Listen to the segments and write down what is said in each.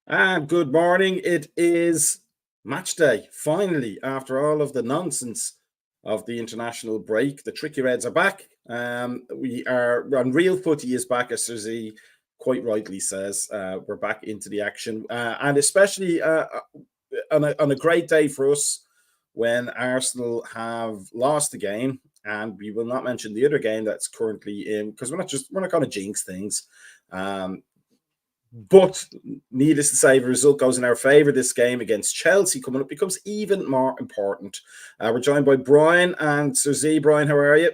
And good morning. It is match day. Finally, after all of the nonsense of the international break, the Tricky Reds are back. We are on real footy is back, as Suzy quite rightly says. We're back into the action, and especially on a great day for us when Arsenal have lost the game. And we will not mention the other game that's currently in because we're not going to jinx things. But needless to say, the result goes in our favour. This game against Chelsea coming up becomes even more important. We're joined by Brian and Sir Z. Brian, how are you?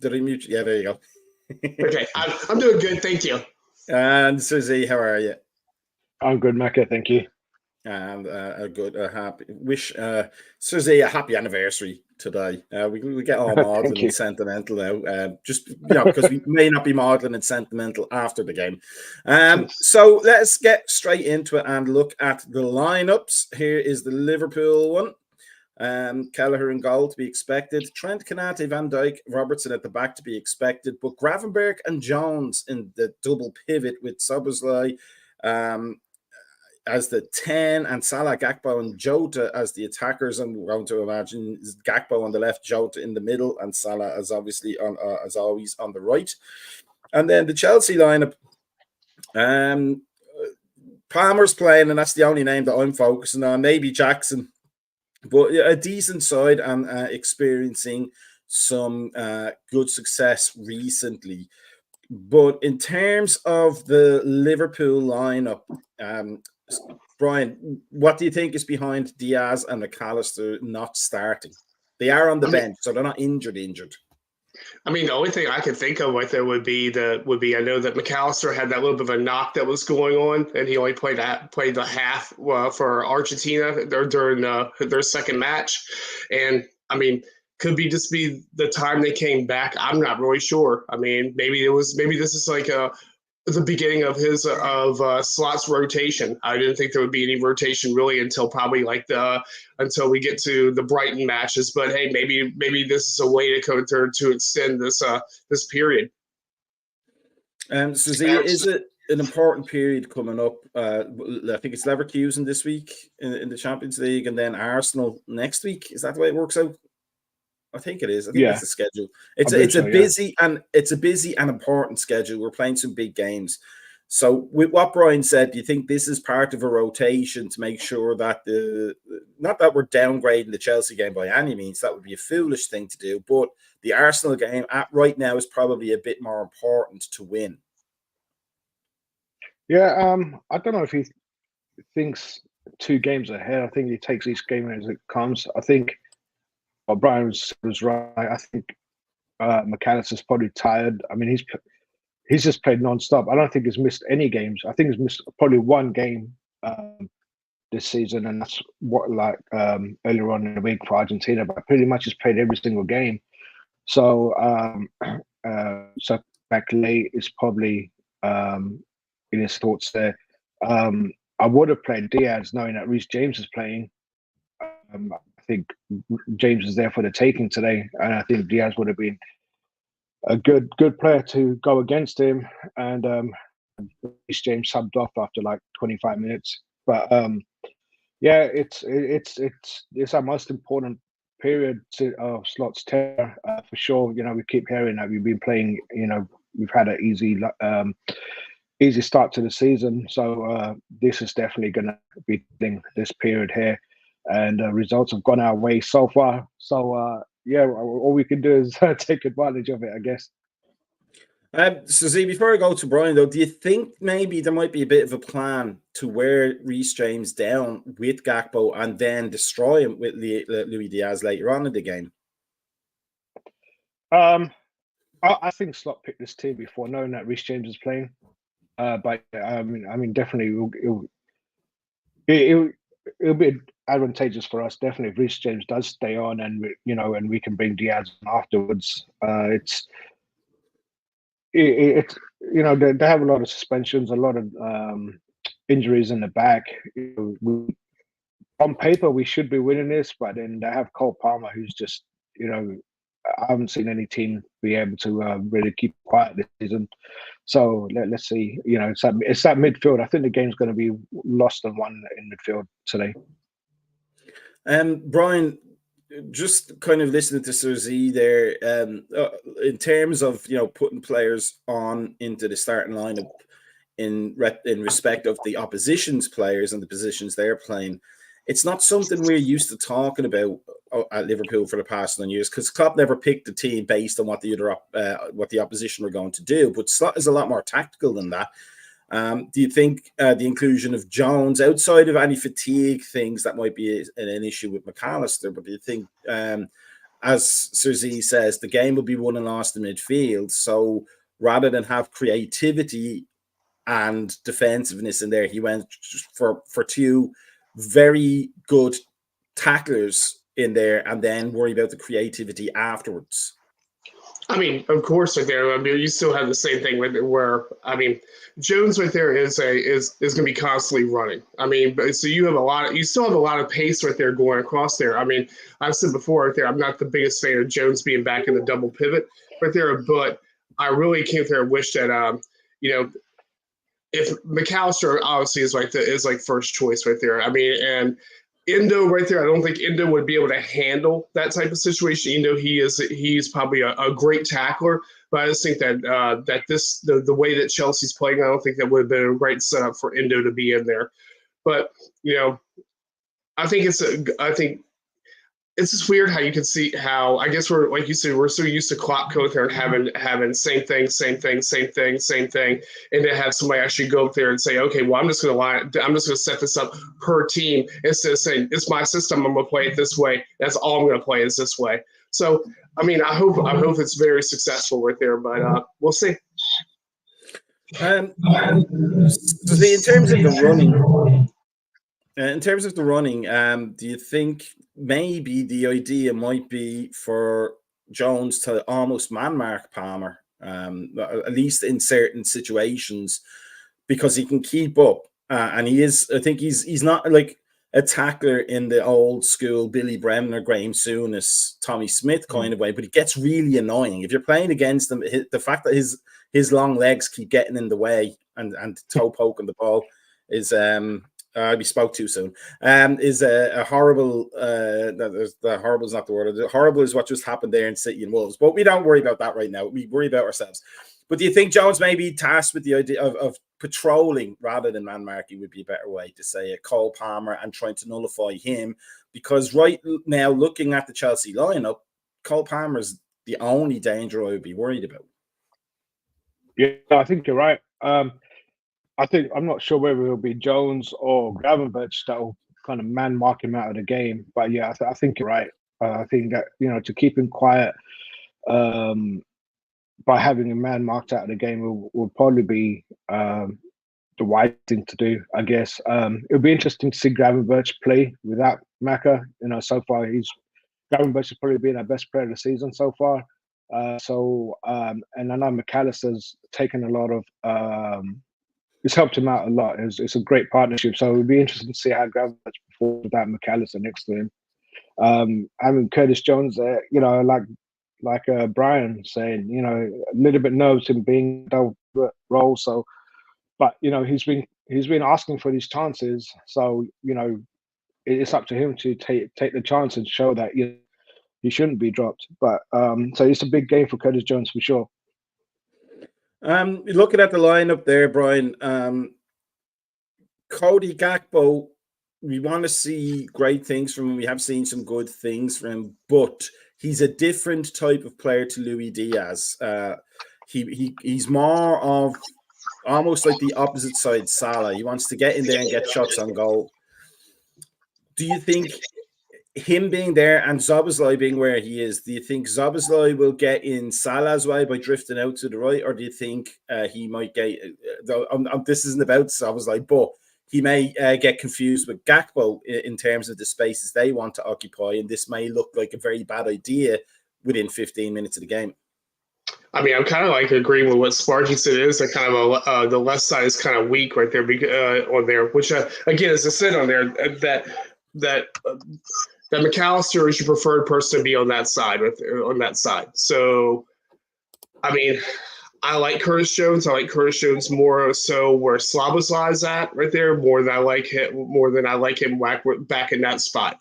Did I mute you? Yeah, there you go. Okay, I'm doing good, thank you. And Sir Z, how are you? I'm good, Macca, thank you. And happy Sir Z a happy anniversary today. We get all maudlin and sentimental now, just because we may not be maudlin and sentimental after the game. So let's get straight into it and look at the lineups. Here is the Liverpool one. Kelleher in goal to be expected. Trent, Konate, Van Dijk, Robertson at the back to be expected. But Gravenberch and Jones in the double pivot with Szoboszlai as the 10 and Salah, Gakpo and Jota as the attackers. I'm going to imagine Gakpo on the left, Jota in the middle, and Salah as obviously as always on the right. And then the Chelsea lineup. Palmer's playing, and that's the only name that I'm focusing on. Maybe Jackson, but a decent side and experiencing some good success recently. But in terms of the Liverpool lineup, Brian, what do you think is behind Diaz and McAllister not starting? They are on the bench, so they're not injured. I mean, the only thing I could think of with it would be I know that McAllister had that little bit of a knock that was going on, and he only played the half for Argentina during their second match, and I mean, could be just be the time they came back. I'm not really sure. I mean, maybe this is like the beginning of his Slot's rotation. I didn't think there would be any rotation really until probably until we get to the Brighton matches. But hey, maybe this is a way to extend this period. Suzy, is it an important period coming up? I think it's Leverkusen this week in the Champions League, and then Arsenal next week. Is that the way it works out? I think it is. I think that's the schedule. It's a busy and important schedule. We're playing some big games. So with what Brian said, do you think this is part of a rotation to make sure that not that we're downgrading the Chelsea game by any means, that would be a foolish thing to do, but the Arsenal game right now is probably a bit more important to win? Yeah, I don't know if he thinks 2 games ahead. I think he takes each game as it comes. I think Brian was right. I think McAllister's probably tired. I mean, he's just played non-stop. I don't think he's missed any games. I think he's missed probably 1 game this season, and that's earlier on in the week for Argentina. But pretty much he's played every single game. So Bakley is probably in his thoughts there. I would have played Diaz knowing that Reece James is playing. I think James is there for the taking today, and I think Diaz would have been a good player to go against him. And Reece James subbed off after like 25 minutes. But yeah, it's our most important period of Slot's tenure for sure. You know, we keep hearing that we've been playing. You know, we've had an easy start to the season, so this is definitely going to be this period here. And results have gone our way so far. So, yeah, all we can do is take advantage of it, I guess. So, Z, before I go to Brian, though, do you think maybe there might be a bit of a plan to wear Reece James down with Gakpo and then destroy him with Luis Diaz later on in the game? I think Slot picked this team before knowing that Reece James is playing. But I mean, definitely it'll be advantageous for us, definitely, if Reece James does stay on, and we can bring Diaz afterwards. It's they have a lot of suspensions, a lot of injuries in the back. On paper, we should be winning this, but then they have Cole Palmer, who's just I haven't seen any team be able to really keep quiet this season. So let's see. You know, it's that midfield. I think the game's going to be lost and won in midfield today. Brian, just kind of listening to Surzy there, in terms of, you know, putting players on into the starting lineup in respect of the opposition's players and the positions they're playing, it's not something we're used to talking about at Liverpool for the past 9 years, because Klopp never picked a team based on what the opposition were going to do. But Slot is a lot more tactical than that. Do you think the inclusion of Jones, outside of any fatigue things that might be an issue with McAllister, but do you think, as Surzy says, the game will be won and lost in midfield? So rather than have creativity and defensiveness in there, he went for two very good tacklers in there and then worry about the creativity afterwards? I mean, of course, right there. I mean, you still have the same thing with it where, I mean, Jones right there is going to be constantly running. I mean, so you still have a lot of pace right there going across there. I mean, I've said before right there, I'm not the biggest fan of Jones being back in the double pivot right there, but I really came there and wish that, you know, if McAllister obviously is like first choice right there. I mean, and Endo right there, I don't think Endo would be able to handle that type of situation. You know, he's probably a great tackler, but I just think that the way that Chelsea's playing, I don't think that would have been a great setup for Endo to be in there. But you know, I think it's just weird how you can see how, I guess we're, like you said, we're so used to Klopp going there and having same thing, and to have somebody actually go up there and say, okay, well, I'm just going to set this up per team instead of saying, it's my system, I'm going to play it this way. That's all I'm going to play is this way. So, I mean, I hope it's very successful right there, but we'll see. So in terms of the running, do you think maybe the idea might be for Jones to almost man-mark Palmer, at least in certain situations, because he can keep up, and he is. I think he's not like a tackler in the old school Billy Bremner, Graham Souness, Tommy Smith kind of way, but he gets really annoying if you're playing against him. The fact that his long legs keep getting in the way and toe poking the ball is we spoke too soon. Is a horrible. The horrible is not the word. Horrible is what just happened there in City and Wolves. But we don't worry about that right now. We worry about ourselves. But do you think Jones may be tasked with the idea of patrolling rather than man marking would be a better way to say it? Cole Palmer and trying to nullify him, because right now, looking at the Chelsea lineup, Cole Palmer is the only danger I would be worried about. Yeah, I think you're right. I'm not sure whether it'll be Jones or Gravenberch that will kind of man mark him out of the game. But yeah, I think you're right. I think that, you know, to keep him quiet by having a man marked out of the game will probably be the right thing to do, I guess. It'll be interesting to see Gravenberch play without Maka. You know, so far Gravenberch has probably been our best player of the season so far. And I know McAllister's taken a lot of. It's helped him out a lot. It's a great partnership. So it would be interesting to see how Gravenberch performs without McAllister next to him. Having Curtis Jones there, you know, like Brian saying, you know, a little bit nervous in being double role. So, but you know, he's been asking for these chances. So you know, it's up to him to take the chance and show that he shouldn't be dropped. But so it's a big game for Curtis Jones for sure. Looking at the lineup there, Brian, Cody Gakpo, we want to see great things from him. We have seen some good things from him, but he's a different type of player to Luis Diaz. He's more of almost like the opposite side Salah. He wants to get in there and get shots on goal. Do you think him being there and Szoboszlai being where he is, do you think Szoboszlai will get in Salah's way by drifting out to the right, or do you think he might get? This isn't about Szoboszlai, but he may get confused with Gakpo in terms of the spaces they want to occupy, and this may look like a very bad idea within 15 minutes of the game. I mean, I'm kind of like agreeing with what Sparky said. It is a kind of the left side is kind of weak right there on there, which again, as I said on there, that that McAllister is your preferred person to be on that side. So, I mean, I like Curtis Jones. I like Curtis Jones more so where Slobosly's at right there, more than I like him back in that spot.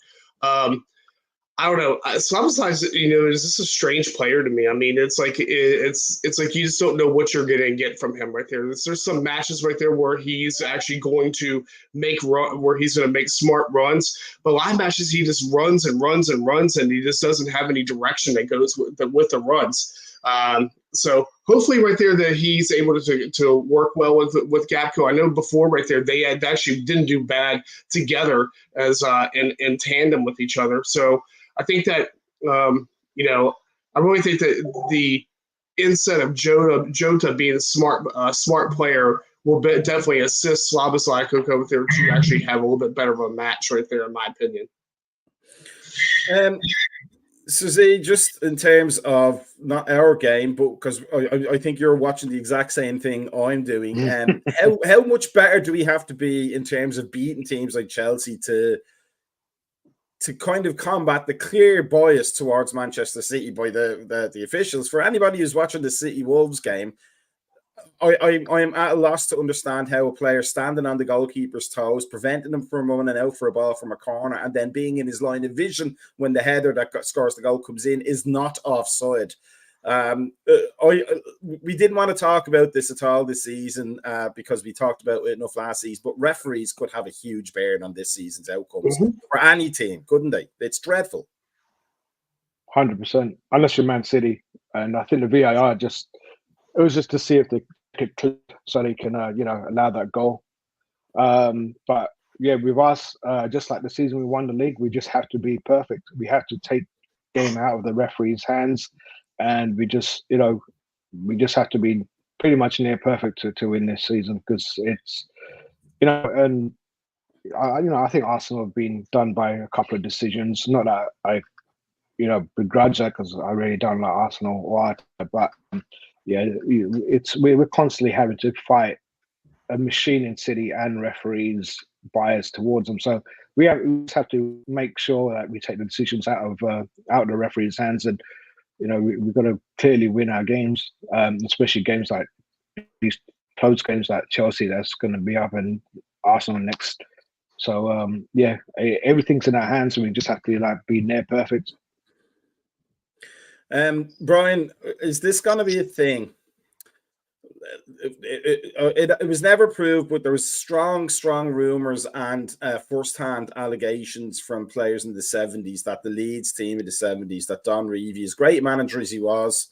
I don't know. Slobosly's, is just a strange player to me. I mean, it's like you just don't know what you're gonna get from him right there. There's some matches right there where he's actually going to make smart runs, but a lot of matches he just runs and runs and runs, and he just doesn't have any direction that goes with the runs. So hopefully right there that he's able to work well with Gapco. I know before right there they had actually didn't do bad together as in tandem with each other. So I think that I really think that the inset of Jota being a smart player will definitely assist Slobosly over there to actually have a little bit better of a match right there, in my opinion. So, see, just in terms of not our game, but because I think you're watching the exact same thing I'm doing, how much better do we have to be in terms of beating teams like Chelsea to kind of combat the clear bias towards Manchester City by the officials? For anybody who's watching the City Wolves game, I am at a loss to understand how a player standing on the goalkeeper's toes, preventing him from running out for a ball from a corner, and then being in his line of vision when the header that scores the goal comes in is not offside. We didn't want to talk about this at all this season because we talked about it enough last season, but referees could have a huge bearing on this season's outcomes for any team, couldn't they? It's dreadful. 100%, unless you're Man City. And I think the VAR it was just to see if they could click so they can, allow that goal. But yeah, with us, just like the season we won the league, we just have to be perfect. We have to take game out of the referee's hands, and we just have to be pretty much near perfect to win this season, because it's, and I think Arsenal have been done by a couple of decisions. Not that I, begrudge that, because I really don't like Arsenal or but. Yeah, we're constantly having to fight a machine in City and referees' bias towards them. So we just have to make sure that we take the decisions out of the referees' hands, and we've got to clearly win our games, especially games like these close games like Chelsea that's going to be up, and Arsenal next. So everything's in our hands, and we just have to be near perfect. Brian, is this going to be a thing? It was never proved, but there was strong rumors and first-hand allegations from players in the 70s that the Leeds team in the 70s, that Don Revie, as great manager as he was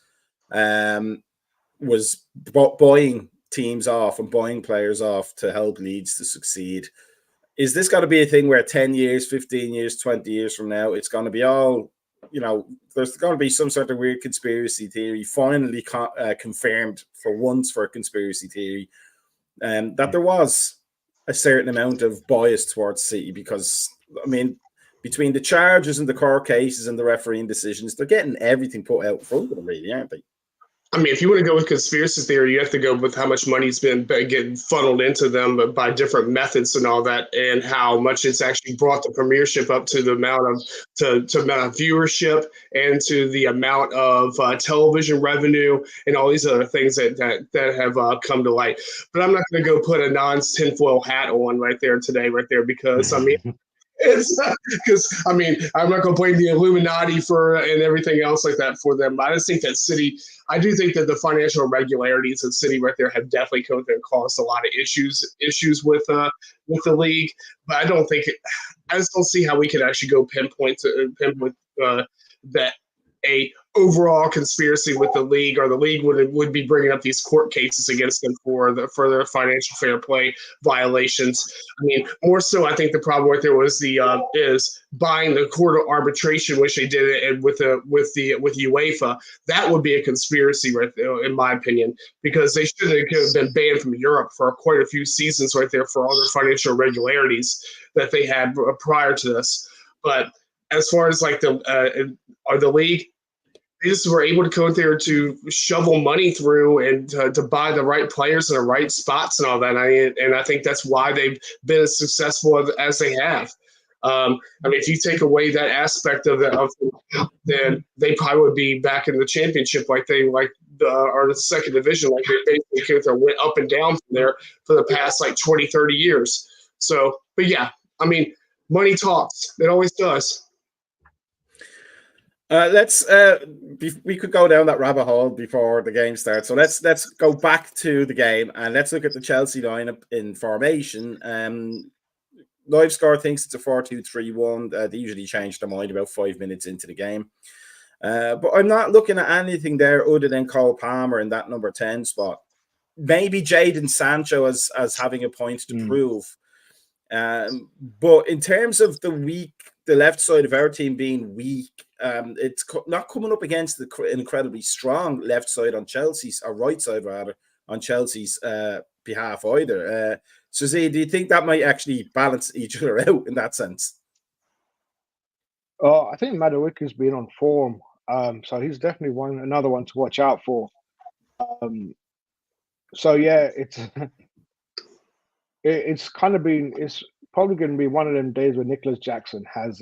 buying teams off and buying players off to help Leeds to succeed. Is this going to be a thing where 10 years, 15 years, 20 years from now, it's going to be all, there's going to be some sort of weird conspiracy theory finally confirmed for once for a conspiracy theory, that there was a certain amount of bias towards City? Because, between the charges and the court cases and the refereeing decisions, they're getting everything put out in front of them, really, aren't they? If you want to go with conspiracy theory, you have to go with how much money's been getting funneled into them by different methods and all that, and how much it's actually brought the Premiership up to the amount of viewership and to the amount of television revenue and all these other things that have come to light. But I'm not going to go put a tinfoil hat on right there, because it's because I'm not going to blame the Illuminati and everything else like that for them. I just think that I do think that the financial irregularities of City right there have definitely come and caused a lot of issues with the league. But I just don't see how we could actually go pinpoint that a overall conspiracy with the league, or the league would be bringing up these court cases against them for their financial fair play violations. More so, I think the problem right there was is buying the court of arbitration, which they did it with UEFA. That would be a conspiracy right there, in my opinion, because they should have been banned from Europe for quite a few seasons right there for all their financial irregularities that they had prior to this. But as far as the league, they just were able to go in there to shovel money through and to buy the right players in the right spots and all that. And I think that's why they've been as successful as they have. if you take away that aspect of that, then they probably would be back in the championship or the second division, like they basically went up and down from there for the past 20, 30 years. So, but yeah, money talks. It always does. We could go down that rabbit hole before the game starts. So let's go back to the game and let's look at the Chelsea lineup in formation. LiveScore thinks it's a 4-2-3-1. They usually change their mind about 5 minutes into the game. But I'm not looking at anything there other than Cole Palmer in that number 10 spot. Maybe Jadon Sancho as having a point to prove. But in terms of the left side of our team being weak, it's not coming up against an incredibly strong left side on Chelsea's, or right side rather, on Chelsea's behalf either. So, do you think that might actually balance each other out in that sense? I think Madueka's been on form, so he's definitely another one to watch out for. So yeah, it's probably going to be one of them days where Nicholas Jackson has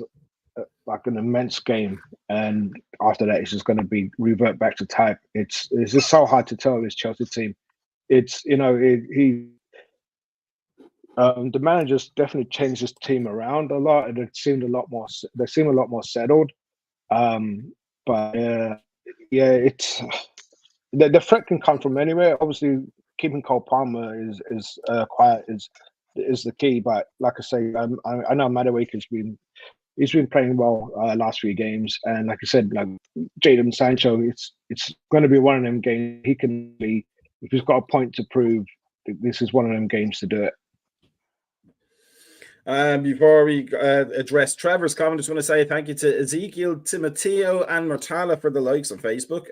an immense game, and after that it's just going to be revert back to type. It's just so hard to tell this Chelsea team. The managers definitely changed this team around a lot, and they seem a lot more settled. But it's the threat can come from anywhere. Obviously, keeping Cole Palmer is quiet is the key. But like I say, I know Madueka's been playing well last few games, and like I said, Jadon Sancho, it's going to be one of them games. He can be, if he's got a point to prove, this is one of them games to do it. Before we address Trevor's comment, I just want to say thank you to Ezekiel, Timoteo, and Murtala for the likes on Facebook.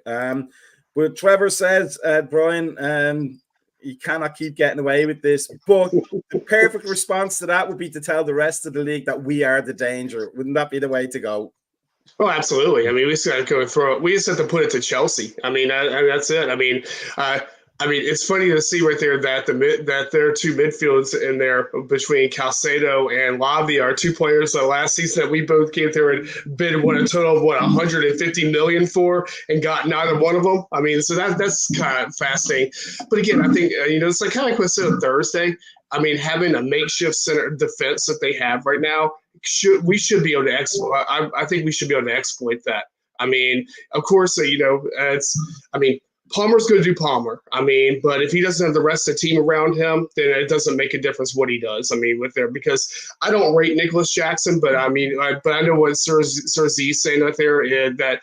But Trevor says, Brian, you cannot keep getting away with this. But the perfect response to that would be to tell the rest of the league that we are the danger. Wouldn't that be the way to go? Oh, absolutely. We just got to go throw it. We just have to put it to Chelsea. That's it. It's funny to see right there that that there are two midfields in there between Caicedo and Lavia are 2 players last season that we both came there and bid a total of 150 million for and got neither one of them. So that's kind of fascinating. But again, I think it's kind of like what I said on Thursday. Having a makeshift center defense that they have right now, we should be able to exploit. I think we should be able to exploit that. Of course, Palmer's going to do Palmer. But if he doesn't have the rest of the team around him, then it doesn't make a difference what he does. Because I don't rate Nicholas Jackson, but I know what Sir Z's saying out there is that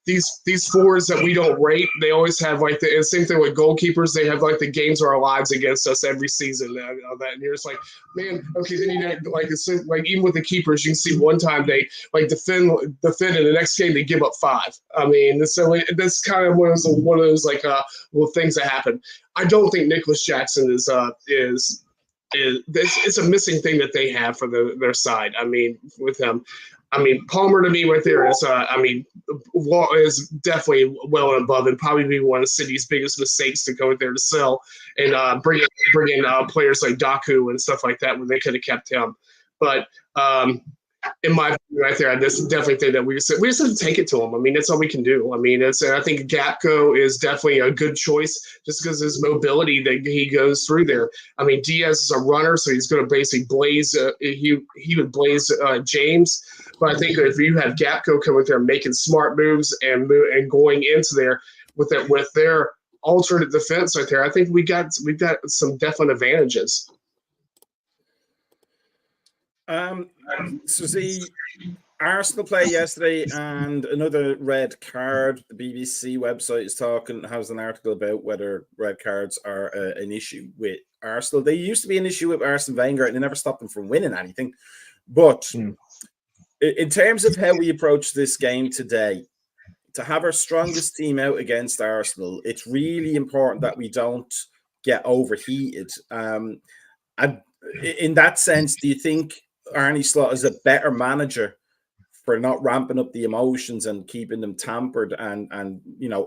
these forwards that we don't rate, they always have the same thing with goalkeepers. They have the games of our lives against us every season. And you're just man, okay. Then even with the keepers, you can see one time they defend, and the next game they give up 5. That's kind of one of those things that happen. I don't think Nicholas Jackson is it's a missing thing that they have for their side. With him. Palmer to me right there is definitely well and above, and probably be one of City's biggest mistakes to go in there to sell and bring in players like Doku and stuff like that when they could have kept him. But in my opinion, right there, I just definitely think that we just have to take it to him. That's all we can do. I think Gakpo is definitely a good choice just because his mobility that he goes through there. Diaz is a runner, so he's going to basically blaze. He would blaze James. But I think if you have Gakpo coming there making smart moves and going into there with their alternate defense right there, I think we've got some definite advantages. So the Arsenal play yesterday and another red card. The BBC website has an article about whether red cards are an issue with Arsenal. They used to be an issue with Arsene Wenger, and they never stopped them from winning anything. But in terms of how we approach this game today, to have our strongest team out against Arsenal, it's really important that we don't get overheated. And in that sense, do you think Arne Slot is a better manager for not ramping up the emotions and keeping them tempered and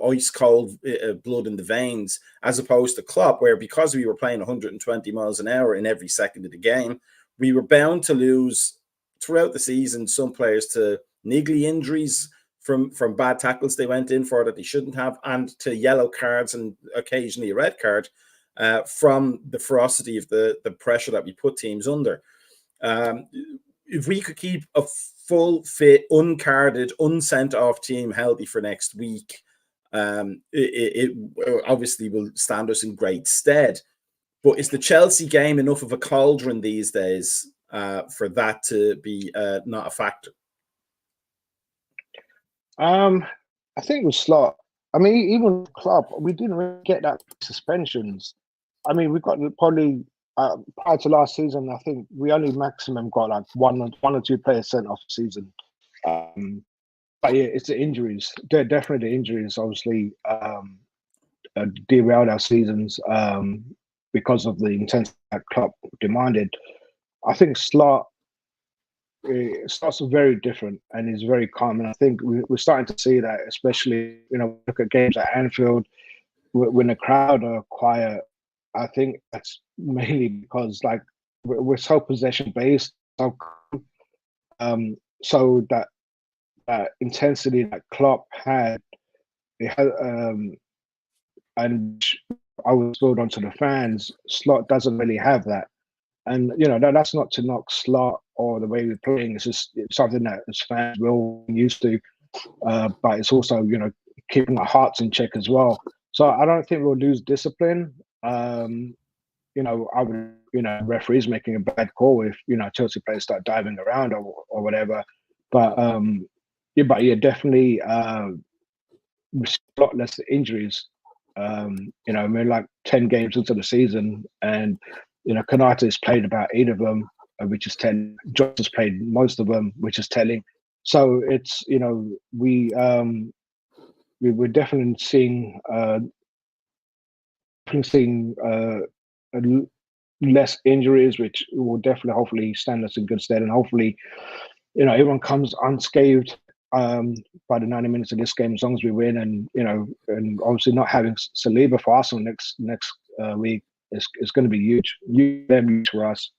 ice cold blood in the veins, as opposed to Klopp, where because we were playing 120 miles an hour in every second of the game, we were bound to lose throughout the season some players to niggly injuries from bad tackles they went in for that they shouldn't have, and to yellow cards and occasionally a red card from the ferocity of the pressure that we put teams under. If we could keep a full, fit, uncarded, unsent off team healthy for next week, it obviously will stand us in great stead. But is the Chelsea game enough of a cauldron these days for that to be not a factor? I think with Slot, I mean, even club, we didn't really get that suspensions. I mean, we got probably prior to last season, I think we only maximum got like one or two players sent off the season. But yeah, it's the injuries. They're definitely the injuries, obviously, derailed our seasons because of the intensity that Klopp demanded. I think Slot's very different and is very calm. And I think we're starting to see that, especially, look at games at Anfield when the crowd are quiet. I think that's mainly because like we're so possession based, so that intensity that Klopp had, and I was spilled onto the fans. Slot doesn't really have that, and that's not to knock Slot or the way we're playing. It's something that as fans we're used to, but it's also keeping our hearts in check as well. So I don't think we'll lose discipline. I would, referees making a bad call if Chelsea players start diving around or whatever. But definitely a lot less injuries. Like 10 games into the season, and Konate has played about 8 of them, which is 10. Josh has played most of them, which is telling. So it's we're definitely seeing less injuries, which will definitely hopefully stand us in good stead, and hopefully everyone comes unscathed by the 90 minutes of this game, as long as we win, and obviously not having Saliba for Arsenal next week is going to be huge for us.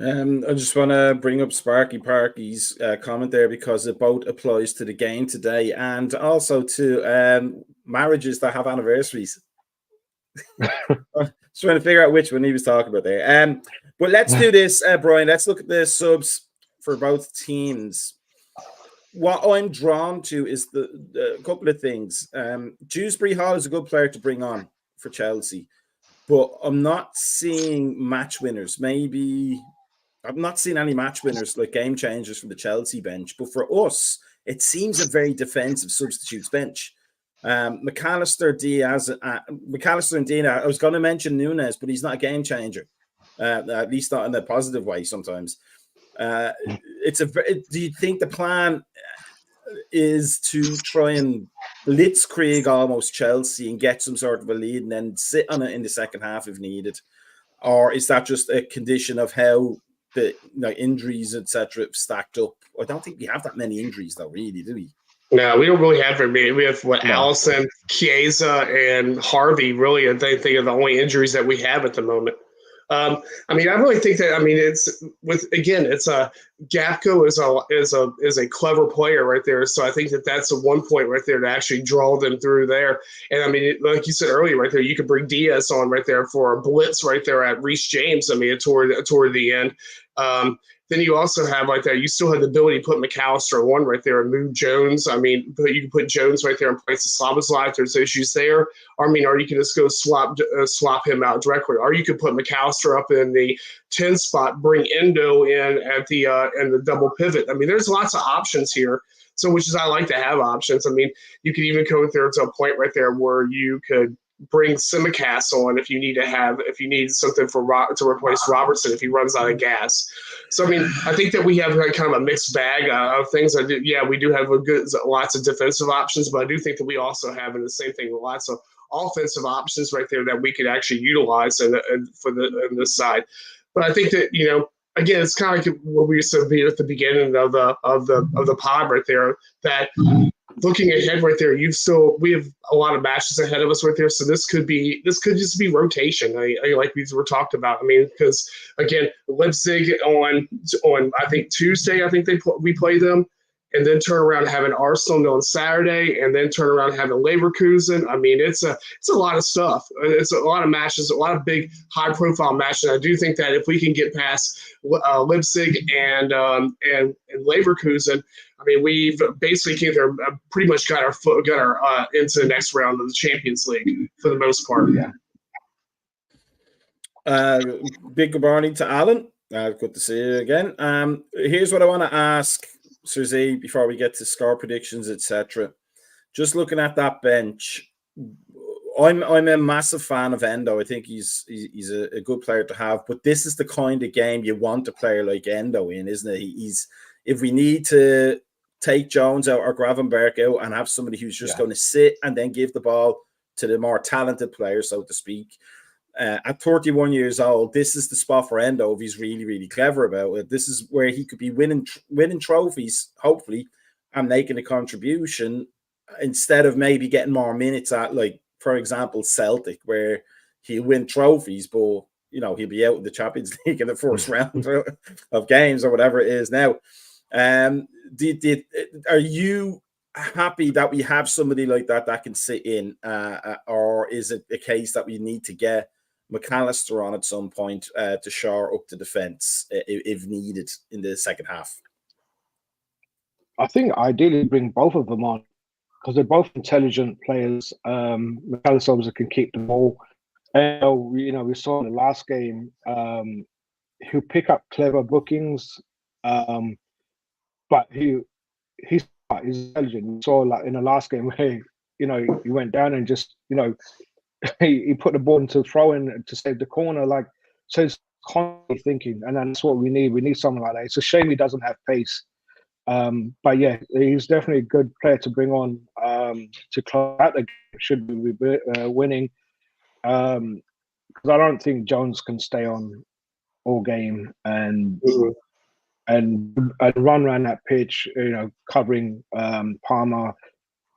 I just want to bring up Sparky Parky's comment there, because it both applies to the game today and also to marriages that have anniversaries. Just trying to figure out which one he was talking about there. But let's do this, Brian. Let's look at the subs for both teams. What I'm drawn to is the couple of things. Dewsbury Hall is a good player to bring on for Chelsea, but I'm not seeing match winners. Maybe I'm not seeing any match winners like game changers from the Chelsea bench. But for us, it seems a very defensive substitutes bench. McAllister, Diaz, McAllister and Dina. I was going to mention Nunes, but he's not a game changer, at least not in a positive way. Sometimes, do you think the plan is to try and blitzkrieg almost Chelsea and get some sort of a lead and then sit on it in the second half if needed, or is that just a condition of how the injuries etc. stacked up? I don't think we have that many injuries though, really, do we? No, we don't really have very many. We have Allison, Chiesa, and Harvey. Really, I think are the only injuries that we have at the moment. I really think that. It's Gapco is a clever player right there. So I think that's the one point right there to actually draw them through there. And like you said earlier, right there, you could bring Diaz on right there for a blitz right there at Reece James. Toward the end. Then you also have like that. You still have the ability to put McAllister on right there and move Jones. But you can put Jones right there in place of Szoboszlai if there's issues there. Or you can just go swap him out directly. Or you could put McAllister up in the 10 spot, bring Endo in at the and the double pivot. There's lots of options here. So which is I like to have options. You could even go there to a point right there where you could bring Simicast on if you need something to replace Robertson if he runs out of gas. So I think that we have kind of a mixed bag of things. We do have lots of defensive options, but I do think that we also have the same thing, lots of offensive options right there that we could actually utilize in this side. But I think that again, it's kind of like what we used to be at the beginning of the pod right there, that looking ahead right there, we have a lot of matches ahead of us right there. So this could just be rotation. Like we were talked about. I mean, because again, Leipzig on I think Tuesday, I think we play them, and then turn around and have an Arsenal on Saturday, and then turn around and have a Leverkusen. I mean, it's a lot of stuff. It's a lot of matches, a lot of big high profile matches. I do think that if we can get past Leipzig and Leverkusen, I mean, we've basically pretty much got our into the next round of the Champions League for the most part. Yeah. Big good morning to Alan. Good to see you again. Here's what I want to ask Sir Z before we get to score predictions, etc. Just looking at that bench, I'm a massive fan of Endo. I think he's a good player to have, but this is the kind of game you want a player like Endo in, isn't it? If we need to take Jones out or Gravenberg out and have somebody who's just going to sit and then give the ball to the more talented players, so to speak. At 31 years old, this is the spot for Endo if he's really, really clever about it. This is where he could be winning trophies, hopefully, and making a contribution instead of maybe getting more minutes at, like, for example, Celtic, where he'll win trophies, but, you know, he'll be out in the Champions League in the first round of games or whatever it is now. Are you happy that we have somebody like that can sit in, or is it a case that we need to get McAllister on at some point to shore up the defence if needed in the second half? I think ideally bring both of them on because they're both intelligent players. McAllister obviously can keep the ball. And, you know, we saw in the last game, he'll pick up clever bookings, but he's intelligent. We saw, like, in the last game where, you know, he went down and just, you know, he put the ball into throw in to save the corner. Like, so he's constantly thinking, and that's what we need. We need someone like that. It's a shame he doesn't have pace. But yeah, he's definitely a good player to bring on to close out the game. Should we be winning? Because I don't think Jones can stay on all game and run around that pitch, you know, covering Palmer,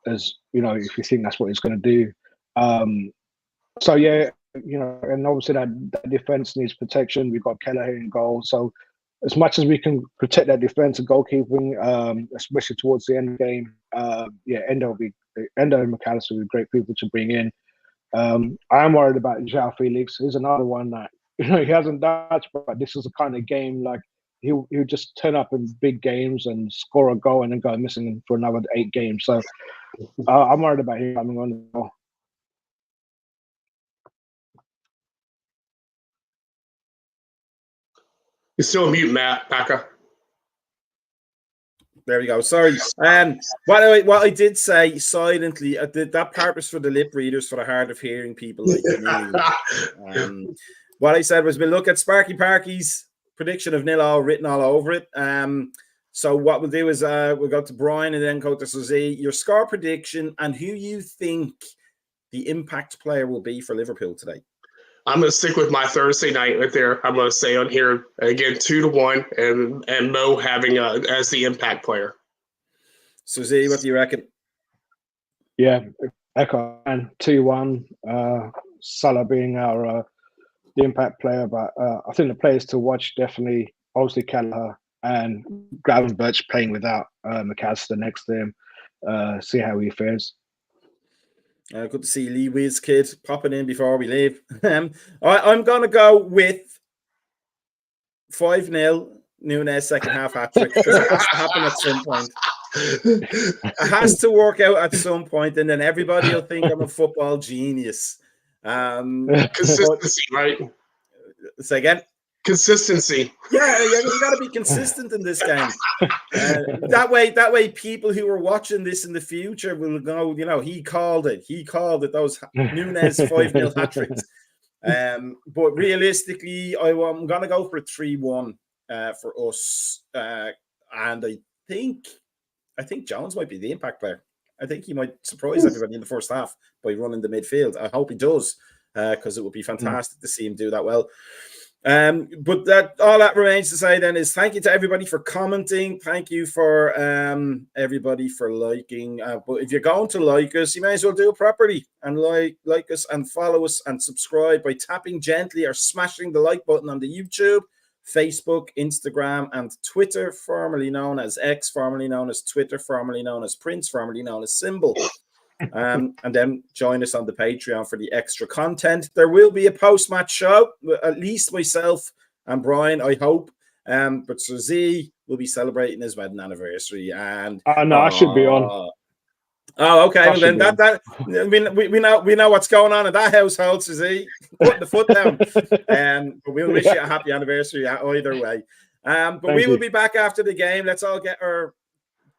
as you know, if you think that's what he's going to do. So yeah, you know, and obviously that defense needs protection. We've got Kelleher in goal, so as much as we can protect that defense and goalkeeping, especially towards the end of the game, Endo and McAllister will be great people to bring in. I am worried about João Felix. He's another one that, you know, he hasn't done much, but this is the kind of game like he'll just turn up in big games and score a goal and then go missing for another 8 games. So I'm worried about him coming on as well. You're still mute, Matt Packer. There we go. Sorry. What I did say silently, that part was for the lip readers, for the hard of hearing people like me. What I said was we'll look at Sparky Parky's prediction of 0-0 written all over it. So what we'll do is we'll go to Brian and then go to Suzy. Your score prediction and who you think the impact player will be for Liverpool today. I'm going to stick with my Thursday night right there. I'm going to say on here, again, 2-1, and Mo having as the impact player. Suzy, what do you reckon? Yeah, echo, and 2-1. Salah being our the impact player, but I think the players to watch definitely, obviously Kelleher and Gravenberch playing without McAllister next to him. See how he fares. Good to see Lee Wiz Kid popping in before we leave. I'm going to go with 5-0 Nunes second half hat-trick because it has to happen at some point. It has to work out at some point, and then everybody will think I'm a football genius. Consistency, right? Say again? Consistency. Yeah, you got to be consistent in this game. That way, people who are watching this in the future will know, you know, he called it. He called it, those Nunes 5-0 hat-tricks. But realistically, I'm going to go for a 3-1 for us. And I think Jones might be the impact player. I think he might surprise everybody in the first half by running the midfield. I hope he does, because it would be fantastic to see him do that well. But that all that remains to say then is thank you to everybody for commenting. Thank you for everybody for liking. But if you're going to like us, you may as well do it properly and like us and follow us and subscribe by tapping gently or smashing the like button on the YouTube, Facebook, Instagram, and Twitter, formerly known as X, formerly known as Twitter, formerly known as Prince, formerly known as Symbol. And then join us on the Patreon for the extra content. There will be a post-match show, at least myself and Brian, I hope. But Sir Z will be celebrating his wedding anniversary. And no, I should be on. Oh, okay. Well, then that we know what's going on in that household, Sir Z. Putting the foot down. But we'll wish you a happy anniversary either way. But we will be back after the game. Let's all get our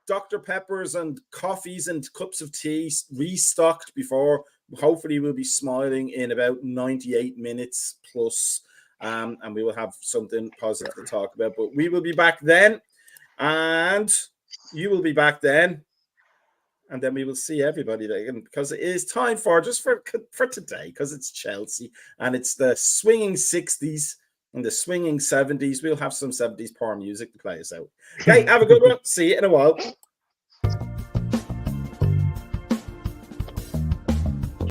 Dr. Peppers and coffees and cups of tea restocked before. Hopefully we'll be smiling in about 98 minutes plus, and we will have something positive to talk about. But we will be back then, and you will be back then, and then we will see everybody again, because it is time for today, because it's Chelsea and it's the swinging 60s and the swinging 70s. We'll have some 70s power music to play us out. Okay, have a good one. See you in a while.